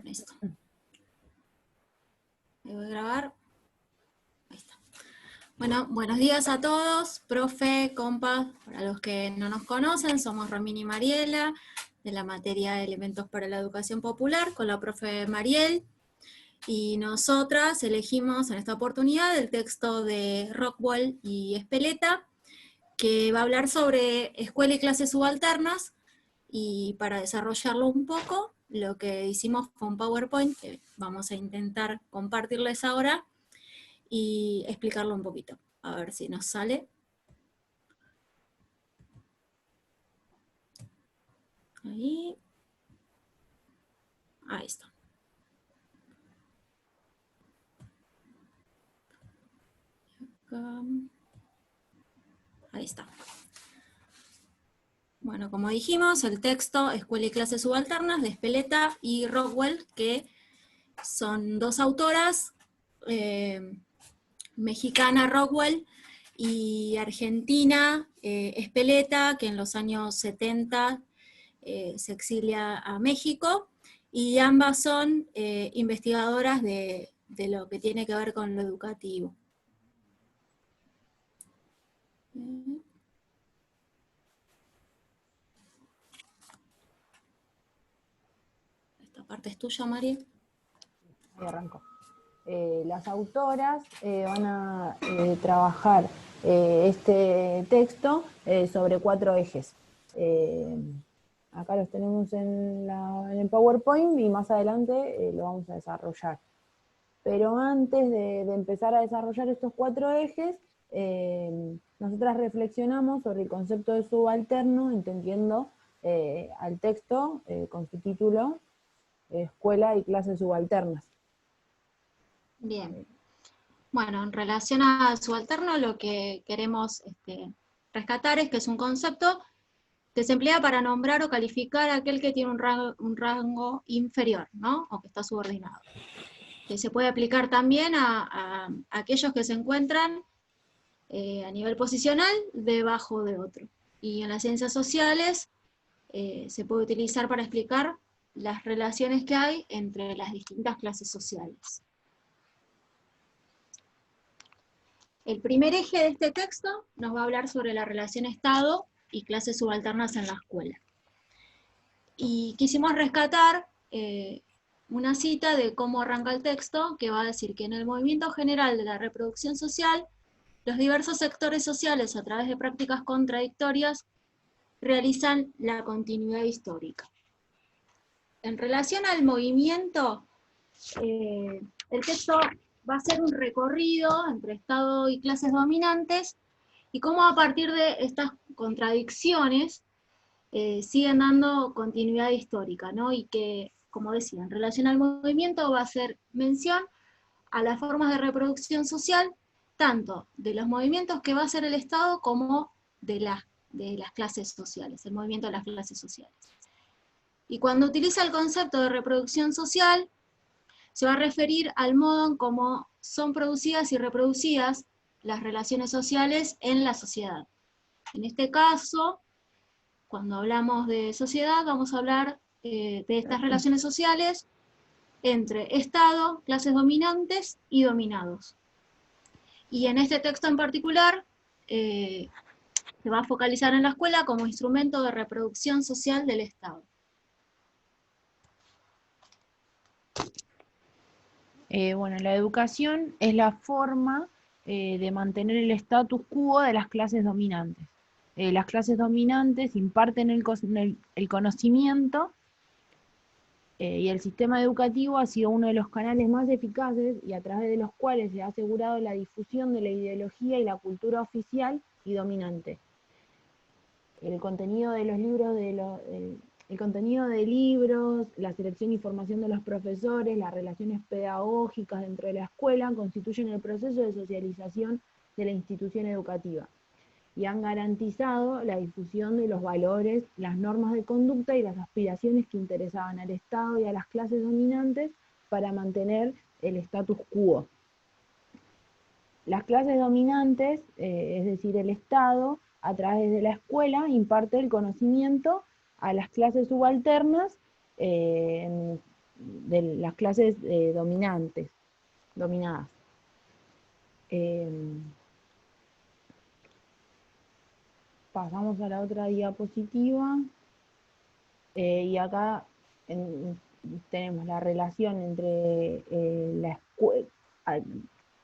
Listo. Me voy a grabar. Ahí está. Bueno, buenos días a todos, profe, compas. Para los que no nos conocen, somos Romina y Mariela, de la materia de Elementos para la Educación Popular, con la profe Mariel. Y nosotras elegimos en esta oportunidad el texto de Rockwell y Espeleta, que va a hablar sobre escuela y clases subalternas, y para desarrollarlo un poco, lo que hicimos fue un PowerPoint, que vamos a intentar compartirles ahora, y explicarlo un poquito, a ver si nos sale. Ahí está. Acá. Ahí está. Bueno, como dijimos, el texto Escuela y clases subalternas de Espeleta y Rockwell, que son dos autoras, mexicana Rockwell y argentina Espeleta, que en los años 70 se exilia a México, y ambas son investigadoras de lo que tiene que ver con lo educativo. Esta parte es tuya, María. Ahí arranco. Las autoras van a trabajar este texto sobre 4 ejes. Acá los tenemos en el PowerPoint y más adelante lo vamos a desarrollar. Pero antes de empezar a desarrollar estos 4 ejes, nosotras reflexionamos sobre el concepto de subalterno, entendiendo al texto con su título, Escuela y clases subalternas. Bien. Bueno, en relación al subalterno, lo que queremos rescatar es que es un concepto que se emplea para nombrar o calificar a aquel que tiene un rango inferior, ¿no? O que está subordinado. Que se puede aplicar también a aquellos que se encuentran a nivel posicional debajo de otro. Y en las ciencias sociales se puede utilizar para explicar las relaciones que hay entre las distintas clases sociales. El primer eje de este texto nos va a hablar sobre la relación Estado y clases subalternas en la escuela. Y quisimos rescatar una cita de cómo arranca el texto, que va a decir que en el movimiento general de la reproducción social, los diversos sectores sociales, a través de prácticas contradictorias, realizan la continuidad histórica. En relación al movimiento, el texto va a ser un recorrido entre Estado y clases dominantes, y cómo a partir de estas contradicciones siguen dando continuidad histórica, ¿no? Y que, como decía, en relación al movimiento va a hacer mención a las formas de reproducción social, tanto de los movimientos que va a hacer el Estado como de las clases sociales, el movimiento de las clases sociales. Y cuando utiliza el concepto de reproducción social, se va a referir al modo en cómo son producidas y reproducidas las relaciones sociales en la sociedad. En este caso, cuando hablamos de sociedad, vamos a hablar de estas relaciones sociales entre Estado, clases dominantes y dominados. Y en este texto en particular, se va a focalizar en la escuela como instrumento de reproducción social del Estado. Bueno, la educación es la forma de mantener el status quo de las clases dominantes. Las clases dominantes imparten el conocimiento y el sistema educativo ha sido uno de los canales más eficaces y a través de los cuales se ha asegurado la difusión de la ideología y la cultura oficial y dominante. El contenido de los libros el contenido de libros, la selección y formación de los profesores, las relaciones pedagógicas dentro de la escuela constituyen el proceso de socialización de la institución educativa y han garantizado la difusión de los valores, las normas de conducta y las aspiraciones que interesaban al Estado y a las clases dominantes para mantener el status quo. Las clases dominantes, es decir, el Estado, a través de la escuela, imparte el conocimiento a las clases subalternas de de las clases dominadas. Pasamos a la otra diapositiva, y acá tenemos la relación entre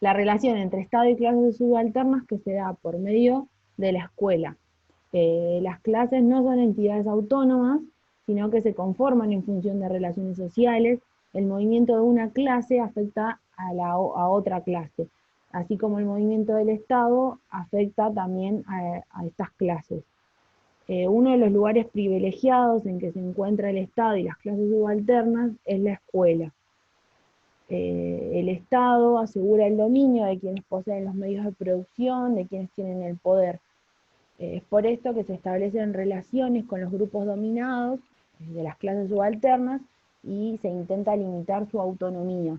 la relación entre Estado y clases subalternas que se da por medio de la escuela. Las clases no son entidades autónomas, sino que se conforman en función de relaciones sociales. El movimiento de una clase afecta a otra clase, así como el movimiento del Estado afecta también a estas clases. Uno de los lugares privilegiados en que se encuentra el Estado y las clases subalternas es la escuela. El Estado asegura el dominio de quienes poseen los medios de producción, de quienes tienen el poder. Es por esto que se establecen relaciones con los grupos dominados de las clases subalternas y se intenta limitar su autonomía.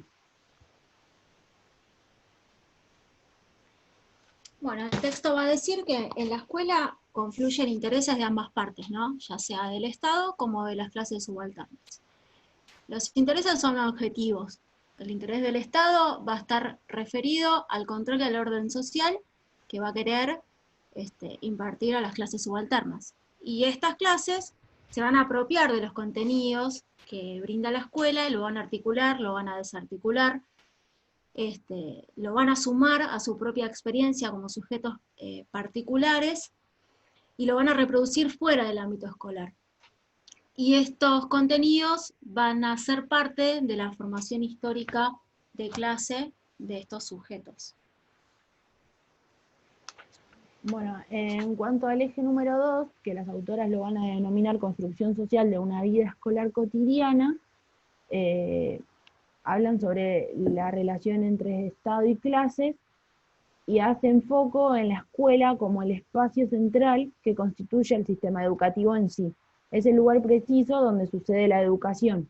Bueno, el texto va a decir que en la escuela confluyen intereses de ambas partes, ¿no? Ya sea del Estado como de las clases subalternas. Los intereses son objetivos. El interés del Estado va a estar referido al control y al orden social que va a querer impartir a las clases subalternas. Y estas clases se van a apropiar de los contenidos que brinda la escuela y lo van a articular, lo van a desarticular, lo van a sumar a su propia experiencia como sujetos particulares y lo van a reproducir fuera del ámbito escolar. Y estos contenidos van a ser parte de la formación histórica de clase de estos sujetos. Bueno, en cuanto al eje número 2, que las autoras lo van a denominar construcción social de una vida escolar cotidiana, hablan sobre la relación entre Estado y clases y hacen foco en la escuela como el espacio central que constituye el sistema educativo en sí. Es el lugar preciso donde sucede la educación.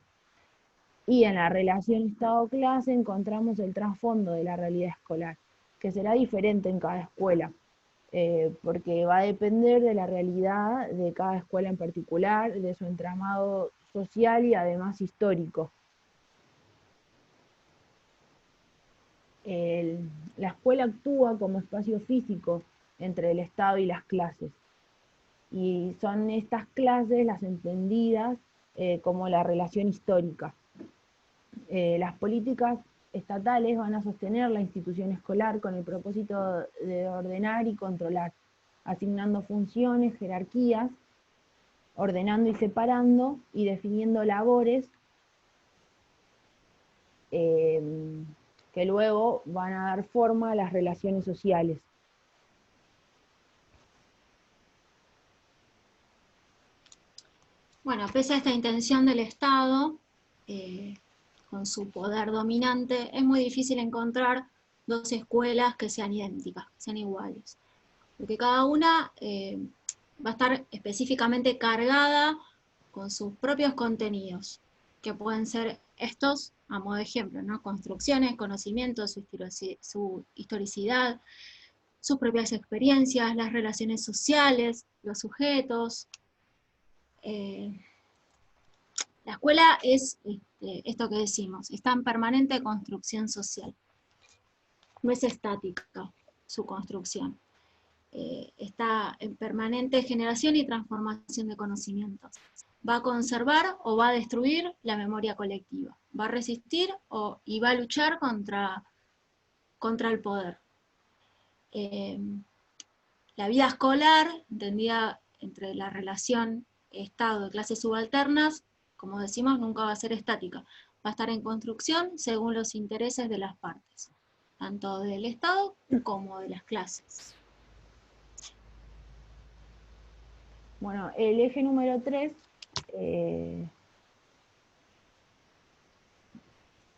Y en la relación Estado-clase encontramos el trasfondo de la realidad escolar, que será diferente en cada escuela, porque va a depender de la realidad de cada escuela en particular, de su entramado social y además histórico. La escuela actúa como espacio físico entre el Estado y las clases. Y son estas clases las entendidas como la relación histórica. Las políticas estatales van a sostener la institución escolar con el propósito de ordenar y controlar, asignando funciones, jerarquías, ordenando y separando y definiendo labores que luego van a dar forma a las relaciones sociales. Bueno, pese a esta intención del Estado, con su poder dominante, es muy difícil encontrar dos escuelas que sean idénticas, que sean iguales. Porque cada una va a estar específicamente cargada con sus propios contenidos, que pueden ser estos, a modo de ejemplo, ¿no? Construcciones, conocimientos, su historicidad, sus propias experiencias, las relaciones sociales, los sujetos. La escuela es esto que decimos, está en permanente construcción social. No es estática su construcción. Está en permanente generación y transformación de conocimientos. Va a conservar o va a destruir la memoria colectiva. Va a resistir y va a luchar contra el poder. La vida escolar, entendida entre la relación Estado y clases subalternas, como decimos, nunca va a ser estática. Va a estar en construcción según los intereses de las partes, tanto del Estado como de las clases. Bueno, el eje número 3,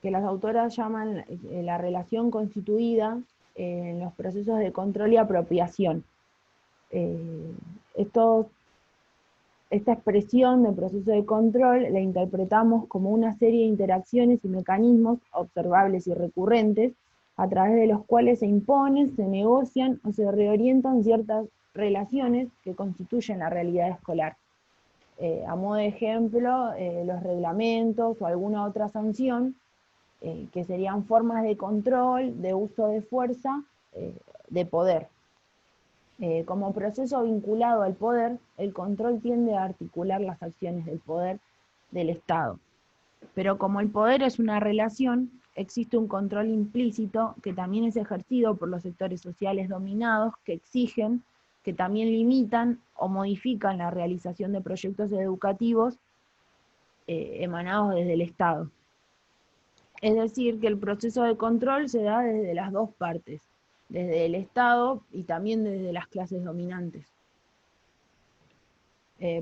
que las autoras llaman la relación constituida en los procesos de control y apropiación. Esta expresión de proceso de control la interpretamos como una serie de interacciones y mecanismos observables y recurrentes a través de los cuales se imponen, se negocian o se reorientan ciertas relaciones que constituyen la realidad escolar. A modo de ejemplo, los reglamentos o alguna otra sanción, que serían formas de control, de uso de fuerza, de poder. Como proceso vinculado al poder, el control tiende a articular las acciones del poder del Estado. Pero como el poder es una relación, existe un control implícito que también es ejercido por los sectores sociales dominados, que exigen, que también limitan o modifican la realización de proyectos educativos emanados desde el Estado. Es decir, que el proceso de control se da desde las dos partes, desde el Estado y también desde las clases dominantes.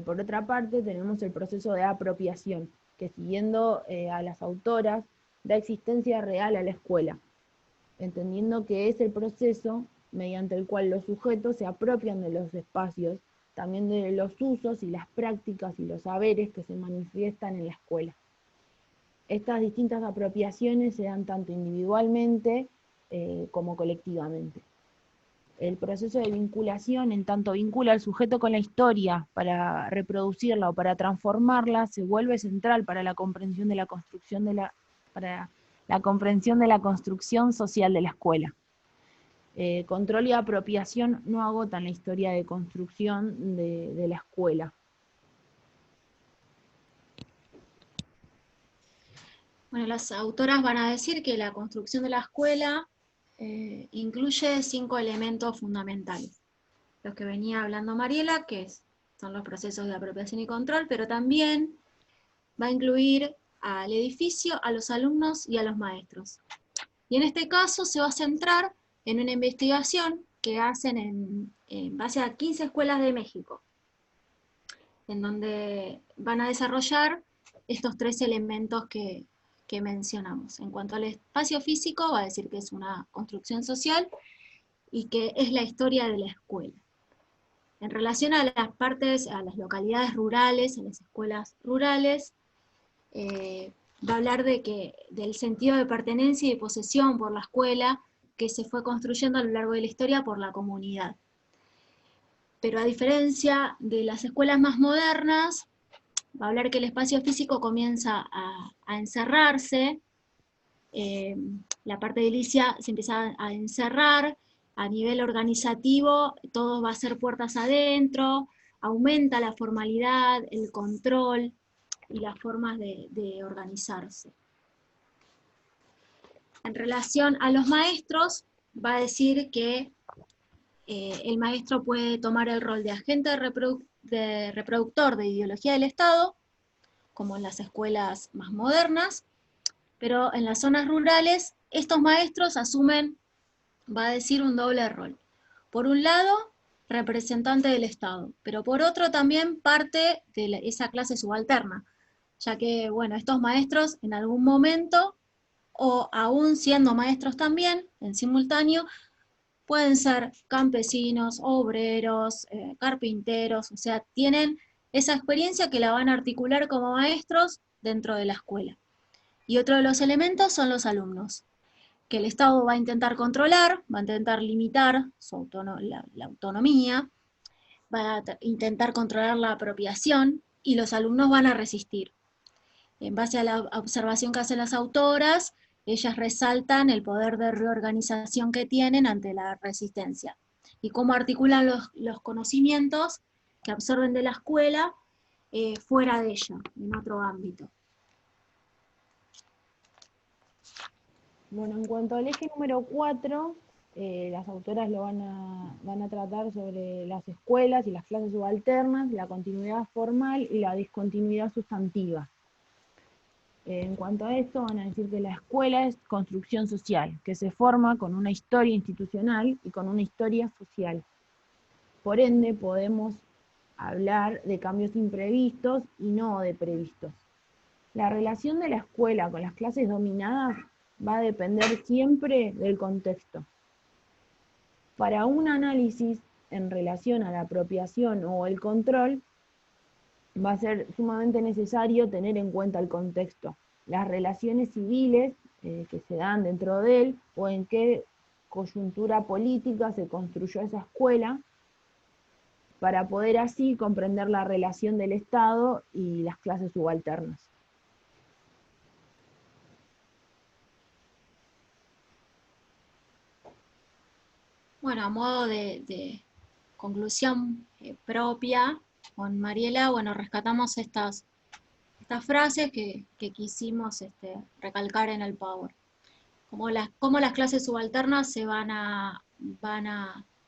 Por otra parte, tenemos el proceso de apropiación, que siguiendo a las autoras, da existencia real a la escuela, entendiendo que es el proceso mediante el cual los sujetos se apropian de los espacios, también de los usos y las prácticas y los saberes que se manifiestan en la escuela. Estas distintas apropiaciones se dan tanto individualmente como colectivamente. El proceso de vinculación, en tanto vincula al sujeto con la historia para reproducirla o para transformarla, se vuelve central para la comprensión de la construcción construcción social de la escuela. Control y apropiación no agotan la historia de construcción de la escuela. Bueno, las autoras van a decir que la construcción de la escuela incluye 5 elementos fundamentales. Los que venía hablando Mariela, que son los procesos de apropiación y control, pero también va a incluir al edificio, a los alumnos y a los maestros. Y en este caso se va a centrar en una investigación que hacen en base a 15 escuelas de México, en donde van a desarrollar estos 3 elementos que mencionamos. En cuanto al espacio físico, va a decir que es una construcción social y que es la historia de la escuela. En relación a las partes, a las localidades rurales, a las escuelas rurales, va a hablar del sentido de pertenencia y de posesión por la escuela que se fue construyendo a lo largo de la historia por la comunidad. Pero a diferencia de las escuelas más modernas, va a hablar que el espacio físico comienza a encerrarse, la parte edilicia se empieza a encerrar, a nivel organizativo todo va a ser puertas adentro, aumenta la formalidad, el control y las formas de organizarse. En relación a los maestros, va a decir que el maestro puede tomar el rol de agente reproductor de ideología del Estado, como en las escuelas más modernas, pero en las zonas rurales estos maestros asumen, va a decir, un doble rol. Por un lado, representante del Estado, pero por otro también parte de esa clase subalterna, ya que, bueno, estos maestros en algún momento, o aún siendo maestros también, en simultáneo, pueden ser campesinos, obreros, carpinteros, o sea, tienen esa experiencia que la van a articular como maestros dentro de la escuela. Y otro de los elementos son los alumnos, que el Estado va a intentar controlar, va a intentar limitar la autonomía, va a intentar controlar la apropiación, y los alumnos van a resistir. En base a la observación que hacen las autoras, ellas resaltan el poder de reorganización que tienen ante la resistencia, y cómo articulan los conocimientos que absorben de la escuela fuera de ella, en otro ámbito. Bueno, en cuanto al eje número 4, las autoras lo van a tratar sobre las escuelas y las clases subalternas, la continuidad formal y la discontinuidad sustantiva. En cuanto a esto, van a decir que la escuela es construcción social, que se forma con una historia institucional y con una historia social. Por ende, podemos hablar de cambios imprevistos y no de previstos. La relación de la escuela con las clases dominadas va a depender siempre del contexto. Para un análisis en relación a la apropiación o el control, va a ser sumamente necesario tener en cuenta el contexto, las relaciones civiles que se dan dentro de él, o en qué coyuntura política se construyó esa escuela, para poder así comprender la relación del Estado y las clases subalternas. Bueno, a modo de conclusión propia, con Mariela, bueno, rescatamos estas frases que quisimos recalcar en el Power. Cómo las clases subalternas se van a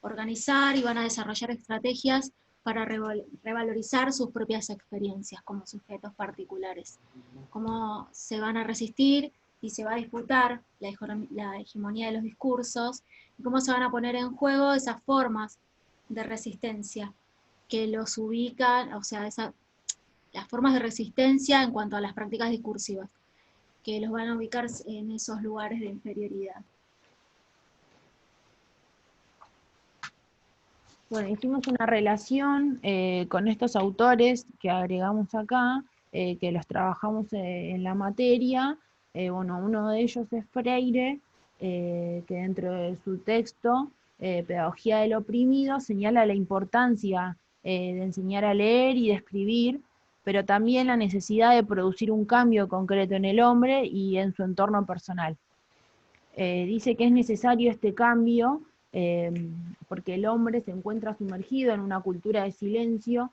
organizar y van a desarrollar estrategias para revalorizar sus propias experiencias como sujetos particulares. Cómo se van a resistir y se va a disputar la hegemonía de los discursos, y cómo se van a poner en juego esas formas de resistencia que los ubican, o sea, las formas de resistencia en cuanto a las prácticas discursivas, que los van a ubicar en esos lugares de inferioridad. Bueno, hicimos una relación con estos autores que agregamos acá, que los trabajamos en la materia. Bueno, uno de ellos es Freire, que dentro de su texto, Pedagogía del Oprimido, señala la importancia de enseñar a leer y de escribir, pero también la necesidad de producir un cambio concreto en el hombre y en su entorno personal. Dice que es necesario este cambio porque el hombre se encuentra sumergido en una cultura de silencio,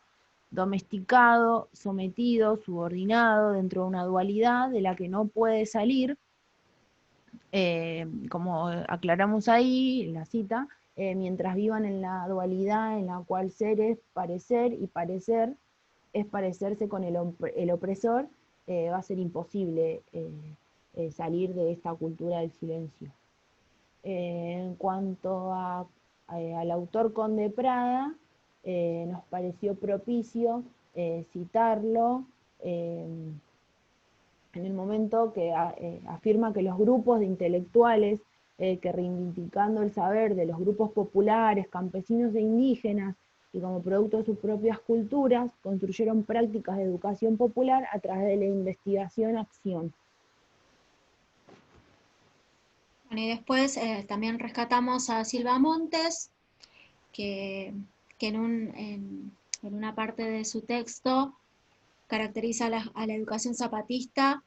domesticado, sometido, subordinado dentro de una dualidad de la que no puede salir, como aclaramos ahí en la cita, mientras vivan en la dualidad en la cual ser es parecer y parecer es parecerse con el opresor, va a ser imposible salir de esta cultura del silencio. En cuanto al autor Conde Prada, nos pareció propicio citarlo en el momento que afirma que los grupos de intelectuales que reivindicando el saber de los grupos populares, campesinos e indígenas, y como producto de sus propias culturas, construyeron prácticas de educación popular a través de la investigación-acción. Bueno, y después también rescatamos a Silva Montes, que en una parte de su texto caracteriza a la educación zapatista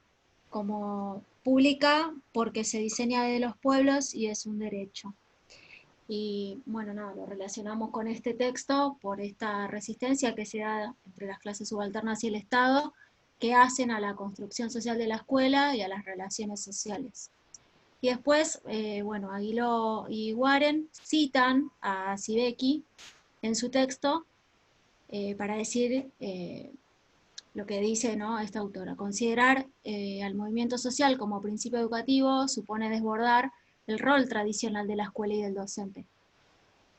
como pública porque se diseña de los pueblos y es un derecho. Y bueno, nada, lo relacionamos con este texto por esta resistencia que se da entre las clases subalternas y el Estado, que hacen a la construcción social de la escuela y a las relaciones sociales. Y después, bueno, Aguiló y Warren citan a Sibeki en su texto para decir lo que dice, ¿no?, esta autora. Considerar al movimiento social como principio educativo supone desbordar el rol tradicional de la escuela y del docente.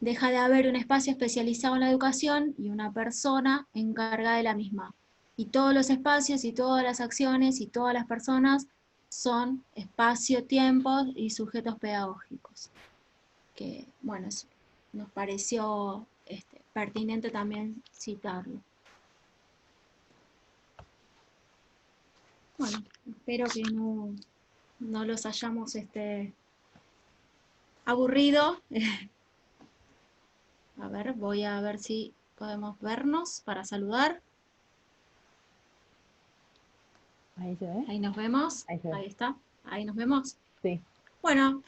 Deja de haber un espacio especializado en la educación y una persona encargada de la misma. Y todos los espacios y todas las acciones y todas las personas son espacio, tiempos y sujetos pedagógicos. Que, bueno, nos pareció pertinente también citarlo. Bueno, espero que no los hayamos aburrido. A ver, voy a ver si podemos vernos para saludar. Ahí se ve. Ahí nos vemos. Ahí se ve. Ahí está. Ahí nos vemos. Sí. Bueno,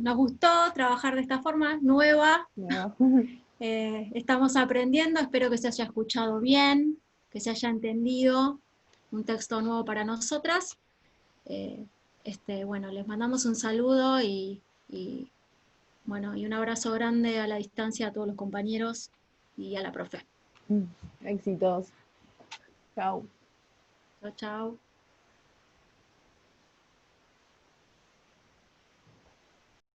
nos gustó trabajar de esta forma nueva. No. Estamos aprendiendo. Espero que se haya escuchado bien, que se haya entendido. Un texto nuevo para nosotras. Bueno, les mandamos un saludo y bueno, y un abrazo grande a la distancia a todos los compañeros y a la profe. Éxitos. Chao. Chao, chao.